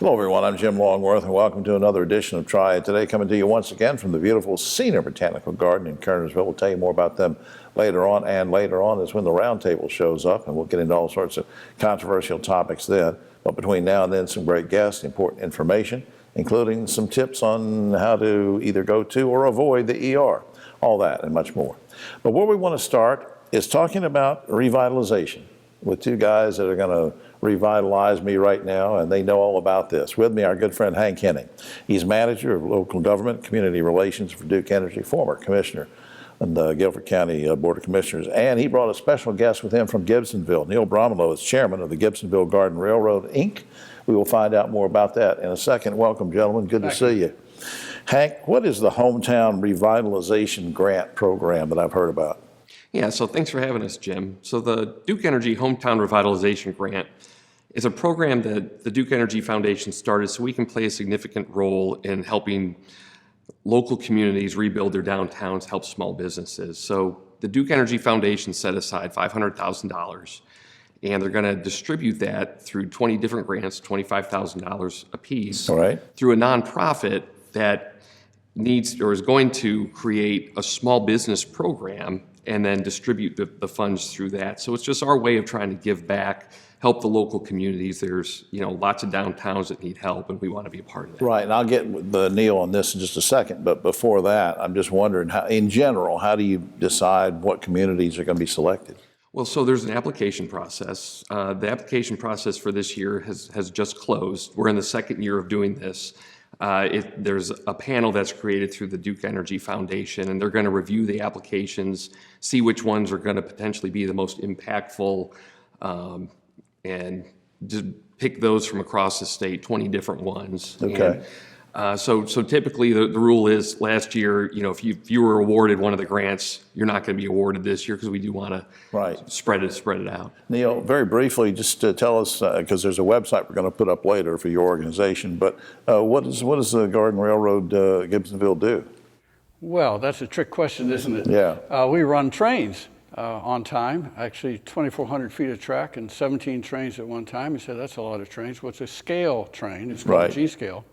Hello, everyone. I'm Jim Longworth, and welcome to another edition of Triad Today, coming to you once again from the beautiful Cedar Botanical Garden in Kernersville. We'll tell you more about them later on, and later on is when the roundtable shows up, and we'll get into all sorts of controversial topics then. But between now and then, some great guests, important information, including some tips on how to either go to or avoid the ER, all that and much more. But where we want to start is talking about revitalization with two guys that are going to revitalize me right now, and they know all about this. With me, our good friend Hank Henning. He's manager of local government, community relations for Duke Energy, former commissioner in the Guilford County Board of Commissioners, and he brought a special guest with him from Gibsonville. Neil Bromelo is chairman of the Gibsonville Garden Railroad, Inc. We will find out more about that in a second. Welcome, gentlemen. Good to see you. Hank, what is the Hometown Revitalization Grant program that I've heard about? Yeah, so thanks for having us, Jim. So the Duke Energy Hometown Revitalization Grant is a program that the Duke Energy Foundation started so we can play a significant role in helping local communities rebuild their downtowns, help small businesses. So the Duke Energy Foundation set aside $500,000, and they're going to distribute that through 20 different grants, $25,000 apiece, through a nonprofit that needs or is going to create a small business program and then distribute the funds through that. So it's just our way of trying to give back, help the local communities. There's, lots of downtowns that need help, and we want to be a part of that. Right, and I'll get with Neil on this in just a second, but before that, I'm just wondering, how, in general, how do you decide what communities are going to be selected? Well, so there's an application process. The application process for this year has just closed. We're in the second year of doing this. There's a panel that's created through the Duke Energy Foundation, and they're going to review the applications, see which ones are going to potentially be the most impactful, and just pick those from across the state, 20 different ones. Okay. And, so typically the rule is last year, if you were awarded one of the grants, you're not going to be awarded this year because we do want to spread it out. Neil, very briefly, just to tell us, because there's a website we're going to put up later for your organization, but what does the Garden Railroad Gibsonville do? Well, that's a trick question, isn't it? Yeah. We run trains on time, actually 2,400 feet of track and 17 trains at one time. You said that's a lot of trains. Well, it's a scale train. It's called G-scale.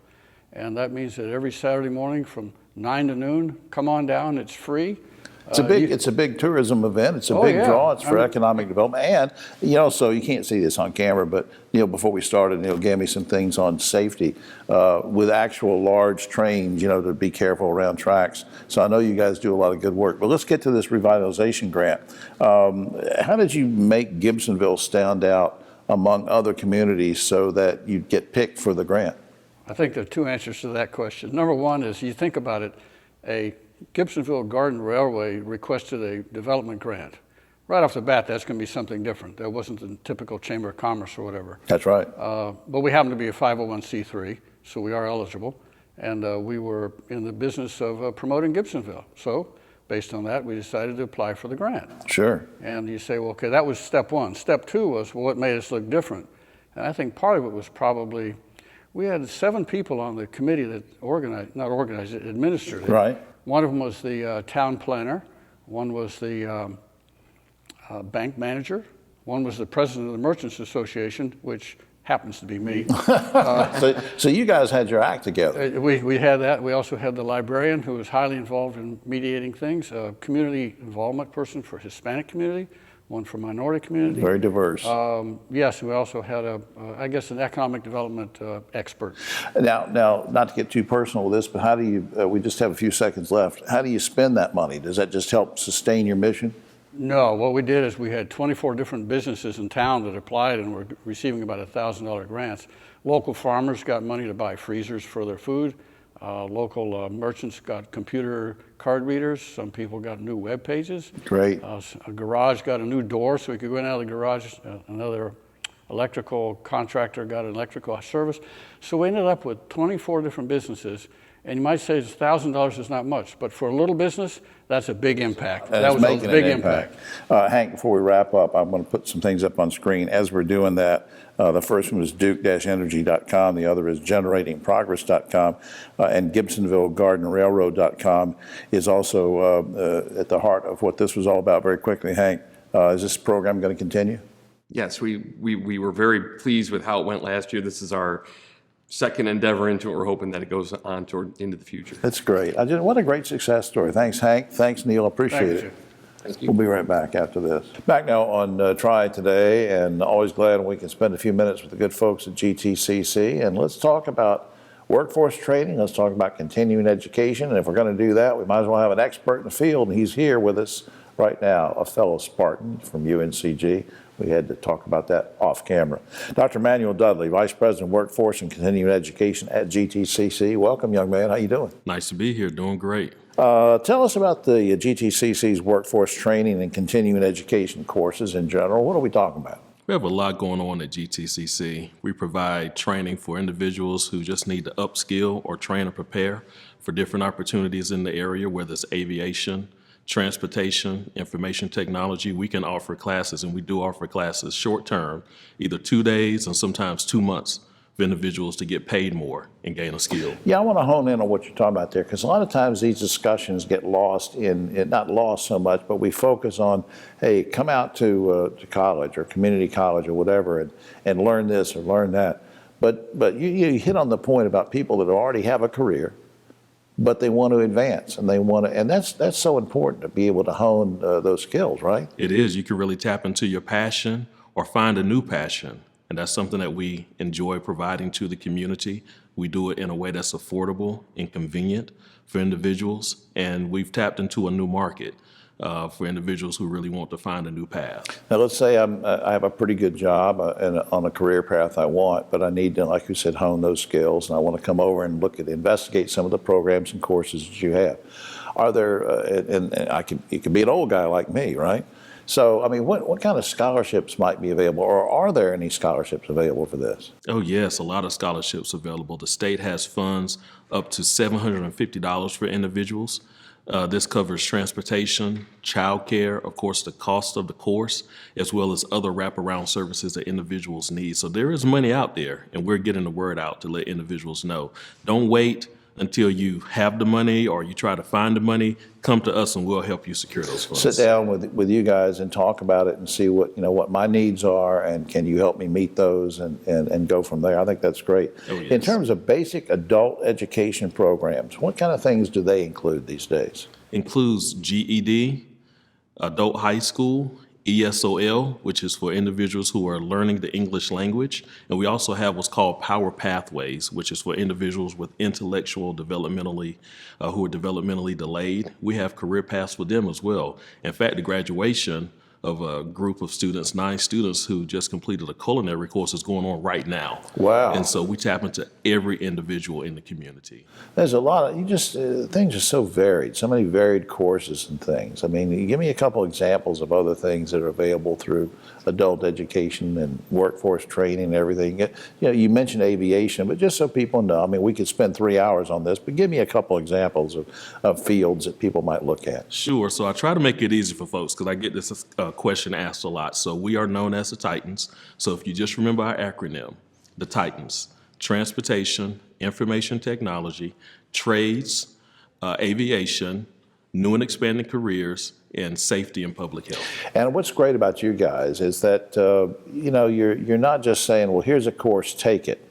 And that means that every Saturday morning from 9 to noon, come on down, it's free. It's a big tourism event. It's a big draw. It's for economic development. And, so you can't see this on camera, but, before we started, Neil gave me some things on safety with actual large trains, to be careful around tracks. So I know you guys do a lot of good work. But let's get to this revitalization grant. How did you make Gibsonville stand out among other communities so that you'd get picked for the grant? I think there are two answers to that question. Number one is, you think about it, a Gibsonville Garden Railway requested a development grant. Right off the bat, that's going to be something different. That wasn't the typical Chamber of Commerce or whatever. That's right. But we happen to be a 501c3, so we are eligible. And we were in the business of promoting Gibsonville. So based on that, we decided to apply for the grant. Sure. And you say, well, okay, that was step one. Step two was, well, what made us look different? And I think part of it was probably, we had 7 people on the committee that administered it. Right. One of them was the town planner. One was the bank manager. One was the president of the Merchants Association, which happens to be me. So you guys had your act together. We had that. We also had the librarian, who was highly involved in mediating things, a community involvement person for Hispanic community, one for minority community. Very diverse. Yes, we also had an economic development expert. Now, not to get too personal with this, but how do you, we just have a few seconds left, how do you spend that money? Does that just help sustain your mission? No, what we did is we had 24 different businesses in town that applied and were receiving about $1,000 grants. Local farmers got money to buy freezers for their food. Local merchants got computer card readers. Some people got new web pages. Great. A garage got a new door so we could go in and out of the garage. Another electrical contractor got an electrical service. So we ended up with 24 different businesses. And you might say $1,000 is not much, but for a little business, that's a big impact. That was a big impact. Hank, before we wrap up, I'm going to put some things up on screen. As we're doing that, the first one is duke-energy.com, the other is generatingprogress.com, and GibsonvilleGardenRailroad.com is also at the heart of what this was all about. Very quickly, Hank, is this program going to continue? Yes, we were very pleased with how it went last year. This is our second endeavor into it. We're hoping that it goes on into the future. That's great. What a great success story. Thanks, Hank. Thanks, Neil. Appreciate Thank it. you. Thank you. We'll be right back after this. Back now on Triad Today, and always glad we can spend a few minutes with the good folks at GTCC. And let's talk about workforce training. Let's talk about continuing education. And if we're going to do that, we might as well have an expert in the field. And he's here with us right now, a fellow Spartan from UNCG. We had to talk about that off camera. Dr. Manuel Dudley, Vice President, Workforce and Continuing Education at GTCC. Welcome, young man. How you doing? Nice to be here. Doing great. Tell us about the GTCC's workforce training and continuing education courses in general. What are we talking about? We have a lot going on at GTCC. We provide training for individuals who just need to upskill or train or prepare for different opportunities in the area, whether it's aviation, transportation, information technology. We can offer classes, and we do offer classes short term, either 2 days and sometimes 2 months, for individuals to get paid more and gain a skill. Yeah, I want to hone in on what you're talking about there, because a lot of times these discussions get lost not lost so much, but we focus on, hey, come out to college or community college or whatever and learn this or learn that. But you hit on the point about people that already have a career, but they want to advance and that's so important to be able to hone those skills, right? It is. You can really tap into your passion or find a new passion. And that's something that we enjoy providing to the community. We do it in a way that's affordable and convenient for individuals. And we've tapped into a new market for individuals who really want to find a new path. Now, let's say I have a pretty good job and on a career path I want, but I need to, like you said, hone those skills, and I want to come over and investigate some of the programs and courses that you have. Are there, you could be an old guy like me, right? So, I mean, what kind of scholarships might be available, or are there any scholarships available for this? Oh, yes, a lot of scholarships available. The state has funds up to $750 for individuals. This covers transportation, childcare, of course, the cost of the course, as well as other wraparound services that individuals need. So there is money out there, and we're getting the word out to let individuals know. Don't wait until you have the money or you try to find the money. Come to us and we'll help you secure those funds. Sit down with you guys and talk about it and see what my needs are, and can you help me meet those and go from there. I think that's great. Oh, yes. In terms of basic adult education programs, what kind of things do they include these days? Includes GED, adult high school, ESOL, which is for individuals who are learning the English language. And we also have what's called Power Pathways, which is for individuals with intellectual developmentally, who are developmentally delayed. We have career paths for them as well. In fact, the graduation of a group of students, 9 students who just completed a culinary course is going on right now. Wow. And so we tap into every individual in the community. There's a lot of, things are so varied, so many varied courses and things. I mean, you give me a couple examples of other things that are available through adult education and workforce training and everything. You mentioned aviation, but just so people know, I mean, we could spend 3 hours on this, but give me a couple examples of fields that people might look at. Sure. So I try to make it easy for folks because I get this question asked a lot. So we are known as the Titans. So if you just remember our acronym, the Titans: transportation, information technology, trades, aviation, new and expanding careers, and safety and public health. And what's great about you guys is that you're not just saying, well, here's a course, take it,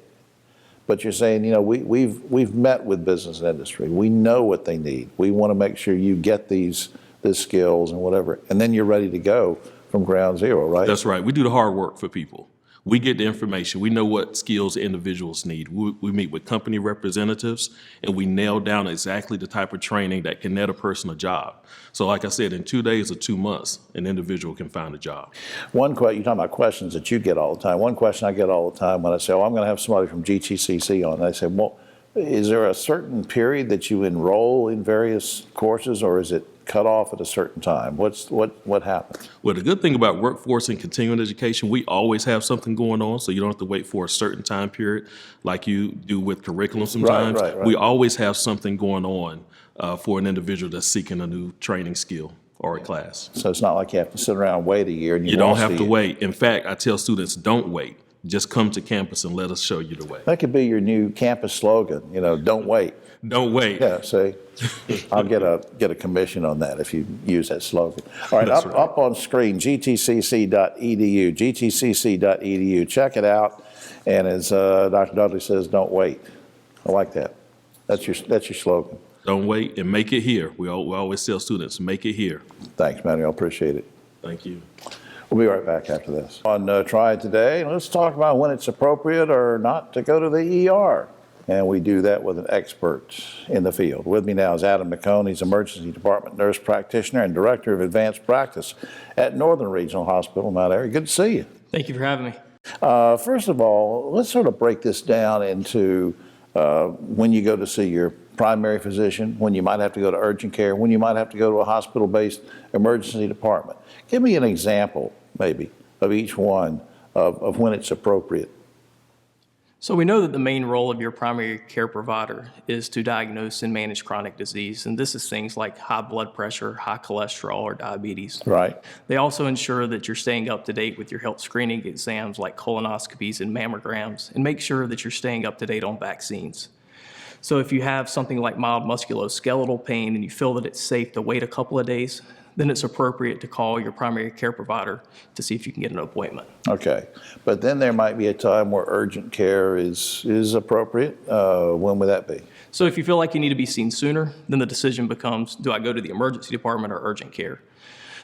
but you're saying, we've met with business and industry. We know what they need. We want to make sure you get these skills and whatever, and then you're ready to go from ground zero, right? That's right. We do the hard work for people. We get the information. We know what skills individuals need. We meet with company representatives, and we nail down exactly the type of training that can net a person a job. So like I said, in 2 days or 2 months, an individual can find a job. You're talking about questions that you get all the time. One question I get all the time when I say, I'm going to have somebody from GTCC on, and I say, well, is there a certain period that you enroll in various courses, or is it cut off at a certain time? What happens? Well, the good thing about workforce and continuing education, we always have something going on, so you don't have to wait for a certain time period like you do with curriculum sometimes. Right. We always have something going on for an individual that's seeking a new training skill or a class. So it's not like you have to sit around and wait a year. And you don't have to wait. In fact, I tell students, don't wait. Just come to campus and let us show you the way. That could be your new campus slogan, don't wait. Don't wait. Yeah, see, I'll get a commission on that if you use that slogan. All right, That's up on screen, gtcc.edu, gtcc.edu. Check it out. And as Dr. Dudley says, don't wait. I like that. That's your slogan. Don't wait and make it here. We always tell students, make it here. Thanks, Manuel. Appreciate it. Thank you. We'll be right back after this. On Triad Today, let's talk about when it's appropriate or not to go to the ER. And we do that with an expert in the field. With me now is Adam McCone. He's Emergency Department Nurse Practitioner and Director of Advanced Practice at Northern Regional Hospital in Mount Airy. Good to see you. Thank you for having me. First of all, let's sort of break this down into when you go to see your primary physician, when you might have to go to urgent care, when you might have to go to a hospital-based emergency department. Give me an example, maybe, of each one of when it's appropriate. So we know that the main role of your primary care provider is to diagnose and manage chronic disease, and this is things like high blood pressure, high cholesterol, or diabetes. Right. They also ensure that you're staying up to date with your health screening exams like colonoscopies and mammograms, and make sure that you're staying up to date on vaccines. So if you have something like mild musculoskeletal pain and you feel that it's safe to wait a couple of days, then it's appropriate to call your primary care provider to see if you can get an appointment. Okay. But then there might be a time where urgent care is appropriate. When would that be? So if you feel like you need to be seen sooner, then the decision becomes, do I go to the emergency department or urgent care?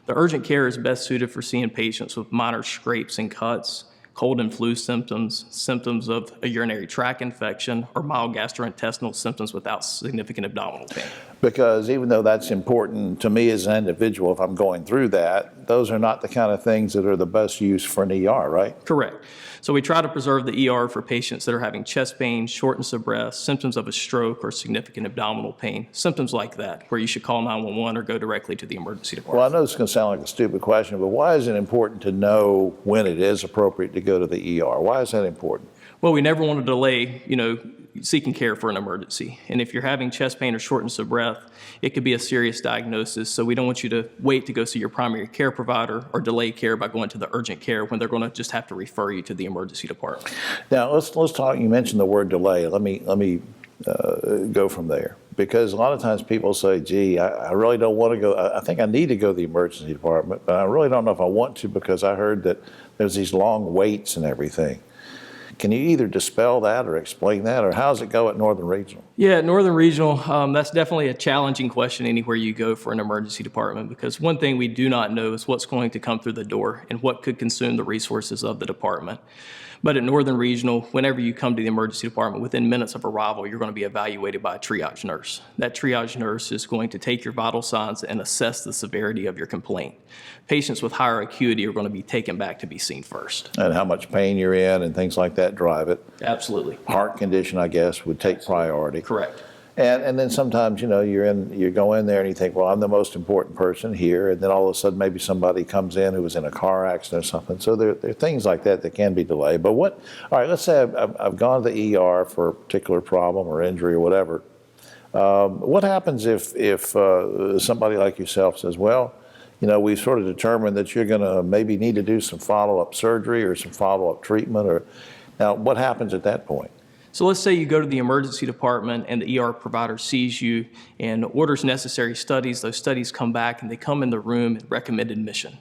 The urgent care is best suited for seeing patients with minor scrapes and cuts, cold and flu symptoms, symptoms of a urinary tract infection, or mild gastrointestinal symptoms without significant abdominal pain. Because even though that's important to me as an individual, if I'm going through that, those are not the kind of things that are the best use for an ER, right? Correct. So we try to preserve the ER for patients that are having chest pain, shortness of breath, symptoms of a stroke, or significant abdominal pain, symptoms like that, where you should call 911 or go directly to the emergency department. Well, I know this is going to sound like a stupid question, but why is it important to know when it is appropriate to go to the ER? Why is that important? Well, we never want to delay, seeking care for an emergency. And if you're having chest pain or shortness of breath, it could be a serious diagnosis. So we don't want you to wait to go see your primary care provider or delay care by going to the urgent care when they're going to just have to refer you to the emergency department. Now, let's talk. You mentioned the word delay. Let me go from there. Because a lot of times people say, gee, I really don't want to go. I think I need to go to the emergency department, but I really don't know if I want to because I heard that there's these long waits and everything. Can you either dispel that or explain that, or how does it go at Northern Regional? Yeah, at Northern Regional, that's definitely a challenging question anywhere you go for an emergency department, because one thing we do not know is what's going to come through the door and what could consume the resources of the department. But at Northern Regional, whenever you come to the emergency department, within minutes of arrival, you're going to be evaluated by a triage nurse. That triage nurse is going to take your vital signs and assess the severity of your complaint. Patients with higher acuity are going to be taken back to be seen first. And how much pain you're in and things like that drive it. Absolutely. Heart condition, I guess, would take priority. Correct. And then sometimes, you go in there and you think, well, I'm the most important person here. And then all of a sudden, maybe somebody comes in who was in a car accident or something. So there are things like that that can be delayed. But all right, let's say I've gone to the ER for a particular problem or injury or whatever. What happens if somebody like yourself says, well, we've sort of determined that you're going to maybe need to do some follow-up surgery or some follow-up treatment. Now, what happens at that point? So let's say you go to the emergency department and the ER provider sees you and orders necessary studies. Those studies come back and they come in the room and recommend admission.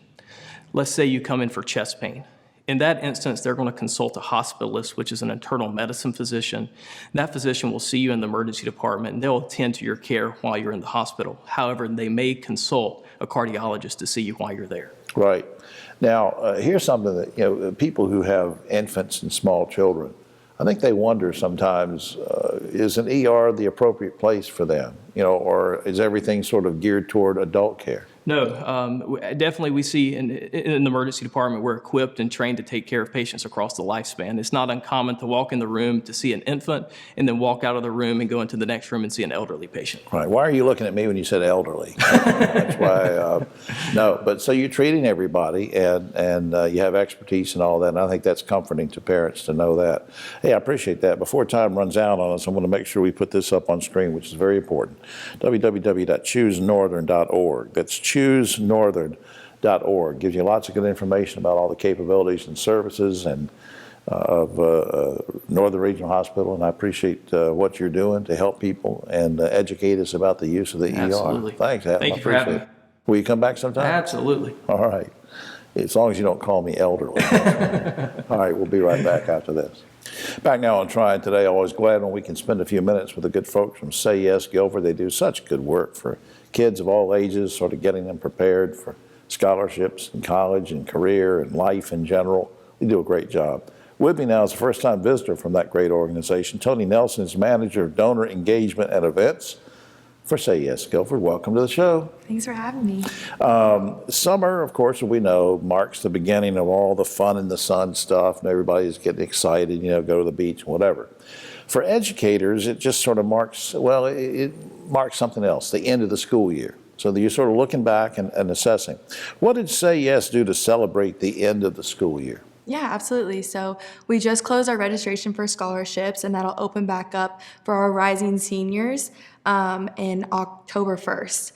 Let's say you come in for chest pain. In that instance, they're going to consult a hospitalist, which is an internal medicine physician. That physician will see you in the emergency department and they'll attend to your care while you're in the hospital. However, they may consult a cardiologist to see you while you're there. Right. Now, here's something that, people who have infants and small children, I think they wonder sometimes, is an ER the appropriate place for them? Or is everything sort of geared toward adult care? No, definitely we see in the emergency department, we're equipped and trained to take care of patients across the lifespan. It's not uncommon to walk in the room to see an infant and then walk out of the room and go into the next room and see an elderly patient. Right. Why are you looking at me when you said elderly? That's why, no, but so you're treating everybody and you have expertise and all that, and I think that's comforting to parents to know that. Hey, I appreciate that. Before time runs out on us, I want to make sure we put this up on screen, which is very important. www.choosenorthern.org. That's choosenorthern.org. Gives you lots of good information about all the capabilities and services and of Northern Regional Hospital, and I appreciate what you're doing to help people and educate us about the use of the Absolutely. ER. Thanks, Adam. Thank you for having me. Will you come back sometime? Absolutely. All right. As long as you don't call me elderly. All right, we'll be right back after this. Back now on Triad Today. Always glad when we can spend a few minutes with the good folks from Say Yes Guilford. They do such good work for kids of all ages, sort of getting them prepared for scholarships in college and career and life in general. They do a great job. With me now is a first-time visitor from that great organization. Tony Nelson is manager of donor engagement and events for Say Yes Guilford. Welcome to the show. Thanks for having me. Summer, of course, we know, marks the beginning of all the fun in the sun stuff, and everybody's getting excited, go to the beach, whatever. For educators, it just sort of marks, well, it marks something else, the end of the school year. So you're sort of looking back and assessing. What did Say Yes do to celebrate the end of the school year? Yeah, absolutely. So we just closed our registration for scholarships, and that'll open back up for our rising seniors in October 1st.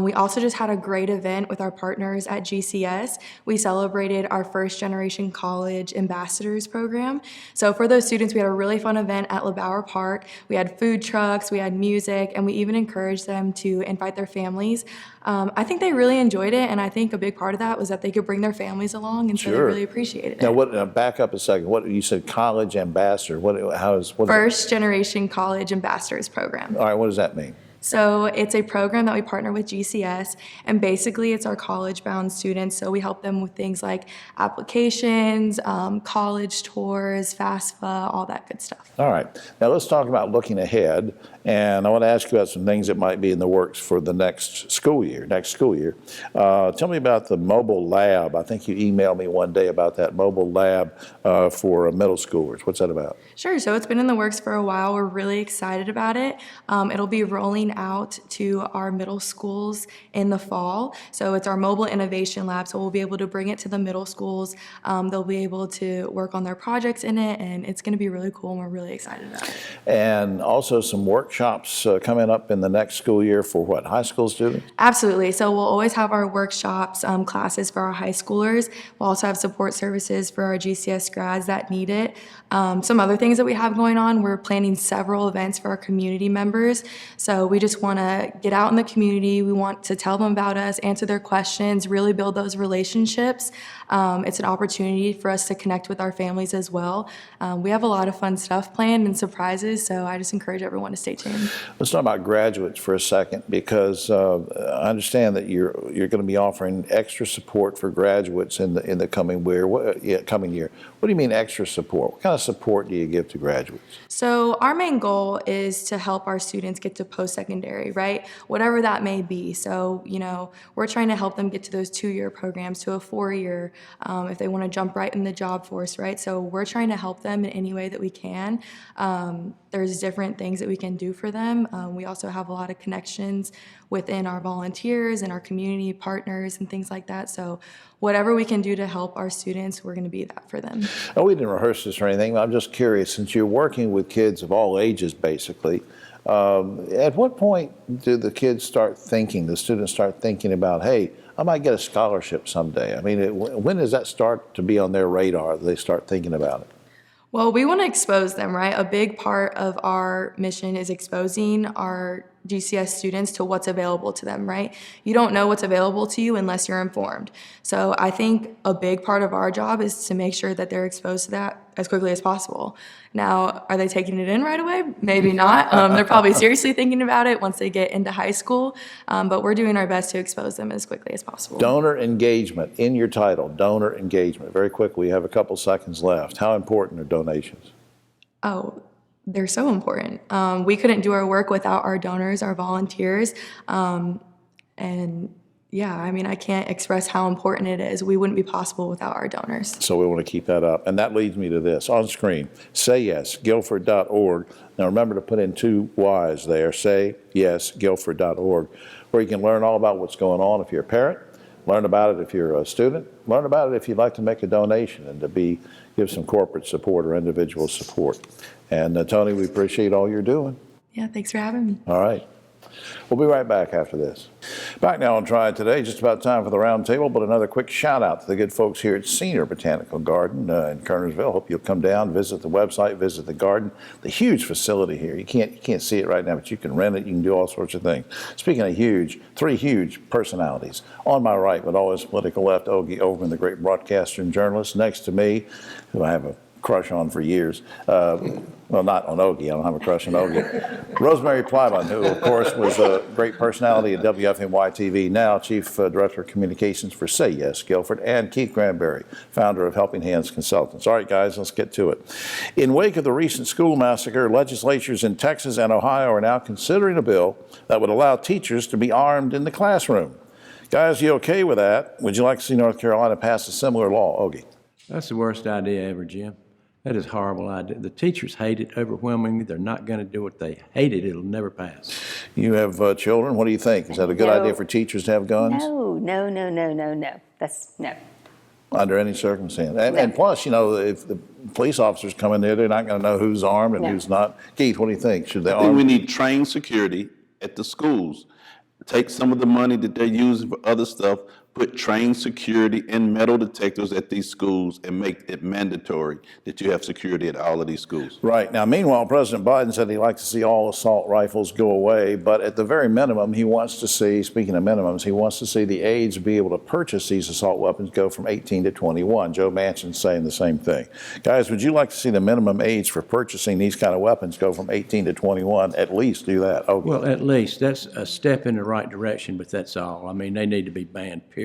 We also just had a great event with our partners at GCS. We celebrated our first generation college ambassadors program. So for those students, we had a really fun event at LeBauer Park. We had food trucks, we had music, and we even encouraged them to invite their families. I think they really enjoyed it, and I think a big part of that was that they could bring their families along, and so they Sure. really appreciated it. Now, back up a second. What you said, college ambassador. What is First generation college ambassadors program. All right, what does that mean? So it's a program that we partner with GCS, and basically it's our college-bound students. So we help them with things like applications, college tours, FAFSA, all that good stuff. All right. Now let's talk about looking ahead, and I want to ask you about some things that might be in the works for the next school year. Tell me about the mobile lab. I think you emailed me one day about that mobile lab for middle schoolers. What's that about? Sure. So it's been in the works for a while. We're really excited about it. It'll be rolling out to our middle schools in the fall. So it's our mobile innovation lab. So we'll be able to bring it to the middle schools. They'll be able to work on their projects in it, and it's going to be really cool, and we're really excited about it. And also some workshops coming up in the next school year for what, high school students? Absolutely. So we'll always have our workshops, classes for our high schoolers. We'll also have support services for our GCS grads that need it. Some other things that we have going on, we're planning several events for our community members. So we just want to get out in the community. We want to tell them about us, answer their questions, really build those relationships. It's an opportunity for us to connect with our families as well. We have a lot of fun stuff planned and surprises, so I just encourage everyone to stay tuned. Let's talk about graduates for a second, because I understand that you're going to be offering extra support for graduates in the coming year. What do you mean extra support? What kind of support do you give to graduates? So our main goal is to help our students get to post-secondary, right? Whatever that may be. So, we're trying to help them get to those 2-year programs, to a 4-year, if they want to jump right in the job force, right? So we're trying to help them in any way that we can. There's different things that we can do for them. We also have a lot of connections within our volunteers and our community partners and things like that. So whatever we can do to help our students, we're going to be that for them. Oh, we didn't rehearse this or anything. I'm just curious, since you're working with kids of all ages, basically, at what point do the students start thinking about, hey, I might get a scholarship someday? I mean, when does that start to be on their radar? They start thinking about it? Well, we want to expose them, right? A big part of our mission is exposing our GCS students to what's available to them, right? You don't know what's available to you unless you're informed. So I think a big part of our job is to make sure that they're exposed to that as quickly as possible. Now, are they taking it in right away? Maybe not. They're probably seriously thinking about it once they get into high school, but we're doing our best to expose them as quickly as possible. Donor engagement, in your title, donor engagement. Very quickly, we have a couple seconds left. How important are donations? Oh, they're so important. We couldn't do our work without our donors, our volunteers, and yeah, I mean, I can't express how important it is. We wouldn't be possible without our donors. So we want to keep that up. And that leads me to this. On screen, sayyesguilford.org. Now remember to put in 2 Y's there, sayyesguilford.org, where you can learn all about what's going on if you're a parent, learn about it if you're a student, learn about it if you'd like to make a donation and to give some corporate support or individual support. And Tony, we appreciate all you're doing. Yeah, thanks for having me. All right. We'll be right back after this. Back now on Triad Today, just about time for the round table, but another quick shout out to the good folks here at Senior Botanical Garden in Kernersville. Hope you'll come down, visit the website, visit the garden. The huge facility here. You can't see it right now, but you can rent it. You can do all sorts of things. Speaking of huge, three huge personalities. On my right, but always political left, Ogie Overman, the great broadcaster and journalist. Next to me, who I have a crush on for years. Well, not on Ogie. I don't have a crush on Ogie. Rosemary Plyman, who, of course, was a great personality at WFMY TV, now Chief Director of Communications for Say Yes Guilford, and Keith Granberry, founder of Helping Hands Consultants. All right, guys, let's get to it. In wake of the recent school massacre, legislatures in Texas and Ohio are now considering a bill that would allow teachers to be armed in the classroom. Guys, you okay with that? Would you like to see North Carolina pass a similar law, Ogie? That's the worst idea ever, Jim. That is a horrible idea. The teachers hate it overwhelmingly. They're not going to do it. They hate it. It'll never pass. You have children. What do you think? Is that a good idea for teachers to have guns? No. That's no. Under any circumstance. And plus, you know, if the police officers come in there, they're not going to know who's armed and who's not. Keith, what do you think? Should they I think arm? we need trained security at the schools. Take some of the money that they're using for other stuff, put trained security and metal detectors at these schools and make it mandatory that you have security at all of these schools. Right. Now, meanwhile, President Biden said he'd like to see all assault rifles go away, but at the very minimum, he wants to see, speaking of minimums, he wants to see the age be able to purchase these assault weapons go from 18 to 21. Joe Manchin's saying the same thing. Guys, would you like to see the minimum age for purchasing these kind of weapons go from 18 to 21? At least do that. Okay. Well, at least that's a step in the right direction, but that's all. I mean, they need to be banned, period.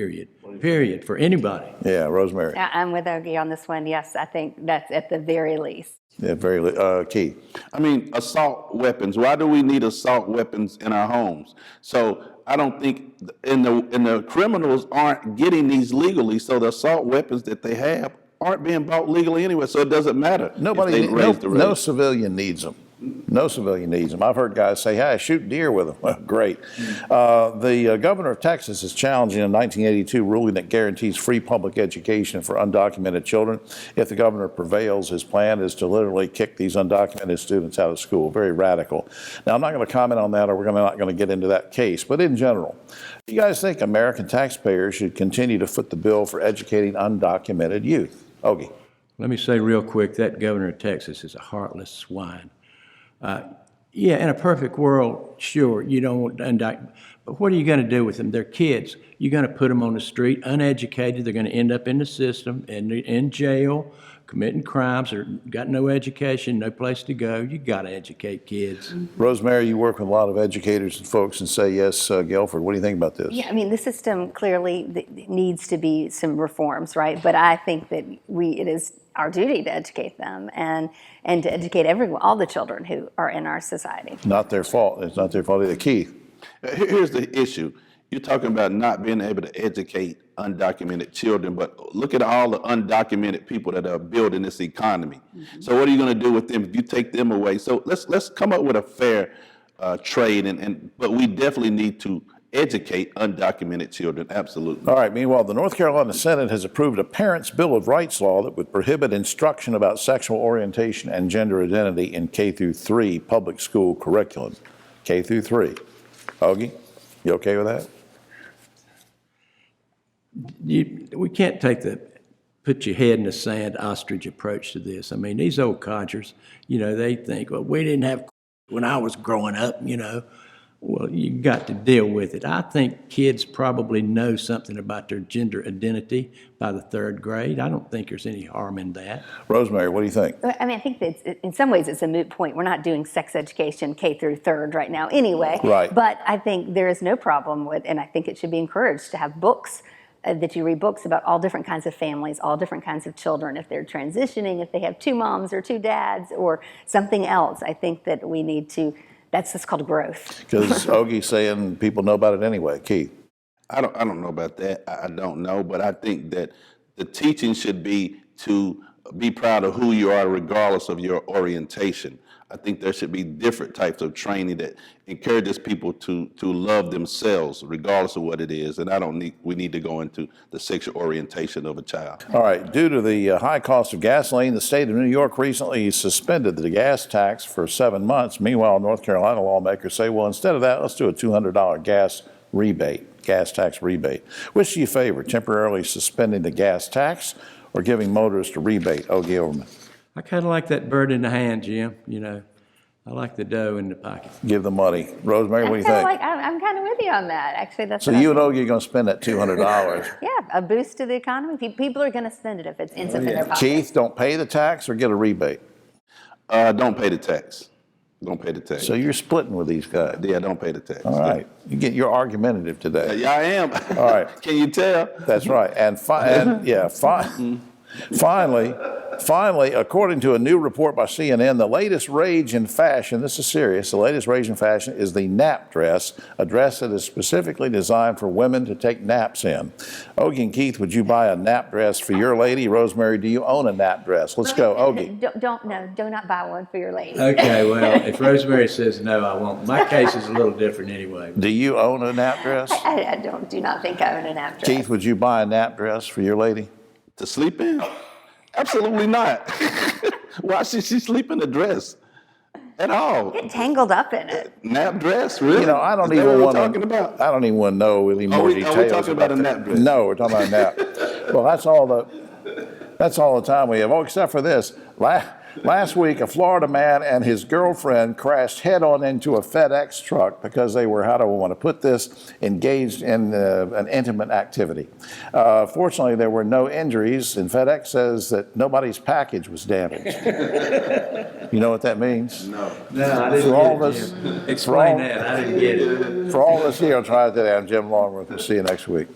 Period, for anybody. Yeah, Rosemary. I'm with Ogie on this one. Yes, I think that's at the very least. Yeah, Keith. I mean, assault weapons. Why do we need assault weapons in our homes? So I don't think, and the criminals aren't getting these legally, so the assault weapons that they have aren't being bought legally anyway, so it doesn't matter. No civilian needs them. No civilian needs them. I've heard guys say, hey, I shoot deer with them. Well, great. The governor of Texas is challenging a 1982 ruling that guarantees free public education for undocumented children. If the governor prevails, his plan is to literally kick these undocumented students out of school. Very radical. Now, I'm not going to comment on that, or we're not going to get into that case. But in general, do you guys think American taxpayers should continue to foot the bill for educating undocumented youth? Ogie. Let me say real quick, that governor of Texas is a heartless swine. Yeah, in a perfect world, sure, you don't want to undocumented, but what are you going to do with them? They're kids. You're going to put them on the street, uneducated. They're going to end up in the system, in jail, committing crimes, or got no education, no place to go. You got to educate kids. Rosemary, you work with a lot of educators and folks and Say Yes Guilford. What do you think about this? Yeah, I mean, the system clearly needs to be some reforms, right? But I think that it is our duty to educate them and to educate all the children who are in our society. Not their fault. It's not their fault either. Keith. Here's the issue. You're talking about not being able to educate undocumented children, but look at all the undocumented people that are building this economy. Mm-hmm. So what are you going to do with them if you take them away? So let's come up with a fair trade, but we definitely need to educate undocumented children, absolutely. All right, meanwhile, the North Carolina Senate has approved a Parents' Bill of Rights law that would prohibit instruction about sexual orientation and gender identity in K through 3 public school curriculum. K through 3. Ogie, you okay with that? We can't take the put your head in the sand ostrich approach to this. I mean, these old codgers, they think, well, we didn't have when I was growing up, Well, you got to deal with it. I think kids probably know something about their gender identity by the 3rd grade. I don't think there's any harm in that. Rosemary, what do you think? I mean, I think that in some ways it's a moot point. We're not doing sex education K through 3rd right now anyway. Right. But I think there is no problem with, and I think it should be encouraged to have books, that you read books about all different kinds of families, all different kinds of children, if they're transitioning, if they have 2 moms or 2 dads or something else. I think that we need to, that's just called growth. Because Ogie's saying people know about it anyway. Keith. I don't know about that. I don't know, but I think that the teaching should be to be proud of who you are regardless of your orientation. I think there should be different types of training that encourages people to love themselves, regardless of what it is. And we need to go into the sexual orientation of a child. All right, due to the high cost of gasoline, the state of New York recently suspended the gas tax for 7 months. Meanwhile, North Carolina lawmakers say, well, instead of that, let's do a $200 gas tax rebate. Which do you favor, temporarily suspending the gas tax or giving motorists a rebate? Ogie Overman. I kind of like that bird in the hand, Jim, you know. I like the dough in the pocket. Give the money. Rosemary, what do you think? I'm kind of with you on that. Actually, that's So you and Ogie are going to spend that $200. Yeah, a boost to the economy. People are going to spend it if it ends up in their pocket. Keith, don't pay the tax or get a rebate? Don't pay the tax. Don't pay the tax. So you're splitting with these guys. Yeah, don't pay the tax. All right. You're argumentative today. Yeah, I am. All right. Can you tell? That's right. And finally, according to a new report by CNN, the latest rage in fashion, this is serious, the latest rage in fashion is the nap dress, a dress that is specifically designed for women to take naps in. Ogie and Keith, would you buy a nap dress for your lady? Rosemary, do you own a nap dress? Let's go, Ogie. Do not buy one for your lady. Okay, well, if Rosemary says no, I won't. My case is a little different anyway. Do you own a nap dress? I do not think I own a nap dress. Keith, would you buy a nap dress for your lady? To sleep in? Absolutely not. Why should she sleep in a dress at all? Get tangled up in it. Nap dress, really? You know, I don't Is that even what want we're talking about? I don't even want to know any more details. Are we talking about a that. nap dress? No, we're talking about a nap. Well, that's all the time we have. Oh, except for this. Last week, a Florida man and his girlfriend crashed head-on into a FedEx truck because they were, how do I want to put this, engaged in an intimate activity. Fortunately, there were no injuries, and FedEx says that nobody's package was damaged. You know what that means? No, I didn't For all get of it, us, Jim. Explain that. I didn't get it. For all of us here on Triad Today, I'm Jim Longworth. We'll see you next week.